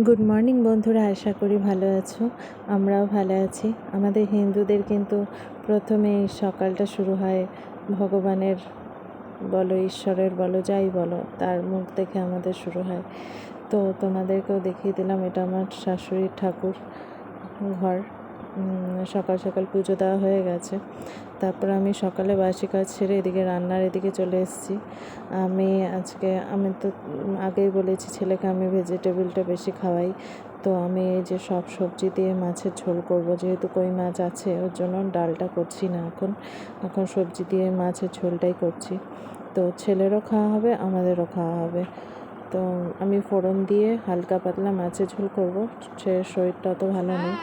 Good morning বন্ধুরা, আশা করি ভালো আছো। আমরাও ভালো আছি। আমাদের হিন্দুদের কিন্তু প্রথমে সকালটা শুরু হয় ভগবানের বলো, ঈশ্বরের বলো, যাই বলো, তার মুখ দেখে আমাদের শুরু হয়। তো তোমাদেরকেও দেখিয়ে দিলাম, এটা আমার শাশুড়ির ঠাকুর ঘর। সকাল সকাল পুজো দেওয়া হয়ে গেছে। তারপর আমি সকালে বাসি কাজ সেরে এদিকে রান্নার এদিকে চলে এসেছি। আমি তো আগেই বলেছি ছেলেকে আমি ভেজিটেবলটা বেশি খাওয়াই। তো আমি এই যে সব সবজি দিয়ে মাছের ঝোল করব, যেহেতু কই মাছ আছে ওর জন্য ডালটা করছি না। এখন সবজি দিয়ে মাছের ঝোলটাই করছি। তো ছেলেরও খাওয়া হবে, আমাদেরও খাওয়া হবে। তো আমি ফোড়ন দিয়ে হালকা পাতলা মাছের ঝোল করব। সে শরীরটা অত ভালো নেই।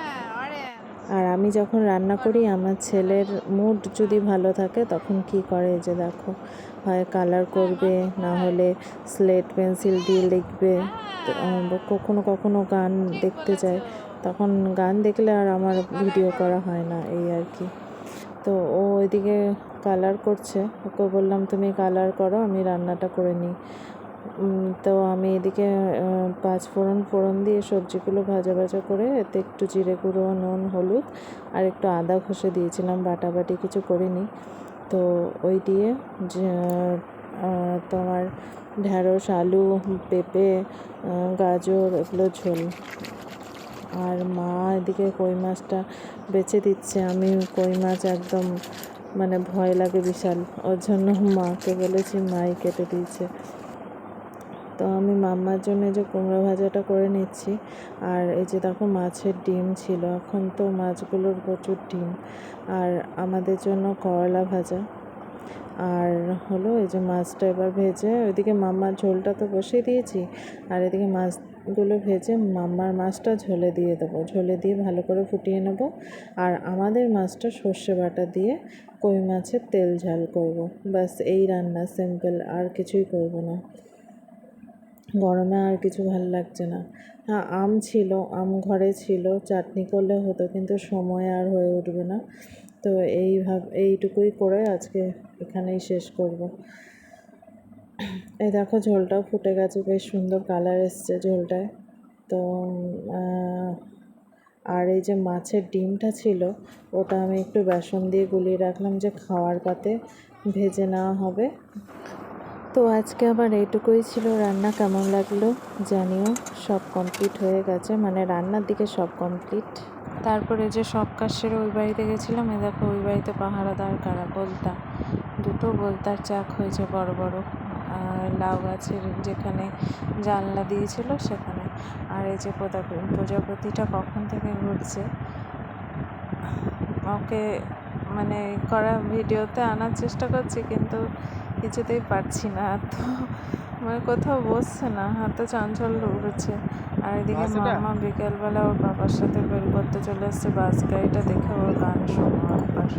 আর আমি যখন রান্না করি, আমার ছেলের মুড যদি ভালো থাকে তখন কি করে, যে দেখো, হয় কালার করবে, না হলে স্লেট পেন্সিল দিয়ে লিখবে। তো কখনো কখনো গান দেখতে যায়, তখন গান দেখলে আর আমার ভিডিও করা হয় না, এই আর কি। তো ও ওইদিকে কালার করছে, ওকে বললাম তুমি কালার করো, আমি রান্নাটা করে নিই। তো আমি এদিকে ফোড়ন দিয়ে সবজিগুলো ভাজা ভাজা করে এতে একটু জিরে গুঁড়ো, নুন, হলুদ আর একটু আদা ঘষে দিয়েছিলাম, বাটাবাটি কিছু করিনি। তো ওই দিয়ে তোমার ঢ্যাঁড়স, আলু, পেঁপে, গাজর, এগুলো ঝোল। আর মা এদিকে কই মাছটা বেছে দিচ্ছে। আমি কই মাছ একদম ভয় লাগে বিশাল, ওর জন্য মাকে বলেছি, মাই কেটে দিয়েছে। তো আমি মাম্মার জন্য যে কুমড়ো ভাজাটা করে নিচ্ছি। আর এই যে দেখো, মাছের ডিম ছিল, এখন তো মাছগুলোর প্রচুর ডিম। আর আমাদের জন্য করলা ভাজা। আর হলো এই যে মাছটা এবার ভেজে, ওইদিকে মাম্মার ঝোলটা তো বসিয়ে দিয়েছি, আর এদিকে মাছগুলো ভেজে মাম্মার মাছটা ঝোলে দিয়ে দেবো। ঝোলে দিয়ে ভালো করে ফুটিয়ে নেব। আর আমাদের মাছটা সর্ষে বাটা দিয়ে কই মাছের তেল ঝাল করব। ব্যাস এই রান্না, সিম্পল, আর কিছুই করব না। গরমে আর কিছু ভালো লাগছে না। হ্যাঁ, আম ছিল, আম ঘরে ছিল, চাটনি করলে হতো, কিন্তু সময় আর হয়ে উঠবে না। তো এইটুকুই করে আজকে এখানেই শেষ করব। এই দেখো, ঝোলটাও ফুটে গেছে, বেশ সুন্দর কালার এসছে ঝোলটায়। তো আর এই যে মাছের ডিমটা ছিল, ওটা আমি একটু বেসন দিয়ে গুলিয়ে রাখলাম, যে খাওয়ার পাতে ভেজে নেওয়া হবে। তো আজকে আবার এইটুকুই ছিল রান্না। কেমন লাগলো জানিও। সব কমপ্লিট হয়ে গেছে, রান্নার দিকে সব কমপ্লিট। তারপরে যে সব কাজ সেরে ওই বাড়িতে গেছিলাম। দেখো, ওই বাড়িতে পাহারাদার কারা, বলতা, দুটো বলতার চাক হয়েছে বড় বড়, লাউ গাছের যেখানে জানলা দিয়েছিল সেখানে। আর এই যে প্রজাপতিটা কখন থেকে ঘুরছে, ওকে করা ভিডিওতে আনার চেষ্টা করছি, কিন্তু কিছুতেই পারছি না। তো কোথাও বসছে না, হাতে চাঞ্চল উড়েছে। আর এদিকে মাম্মা বিকেলবেলা ওর বাবার সাথে বের করতে চলে এসছে। বাস গাড়িটা দেখে ওর গান শোনো একবার।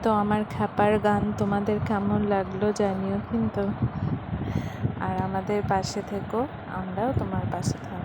তো আমার খ্যাপার গান তোমাদের কেমন লাগলো জানিও কিন্তু। আর আমাদের পাশে থেকো, আমরাও তোমার পাশে থাকবো।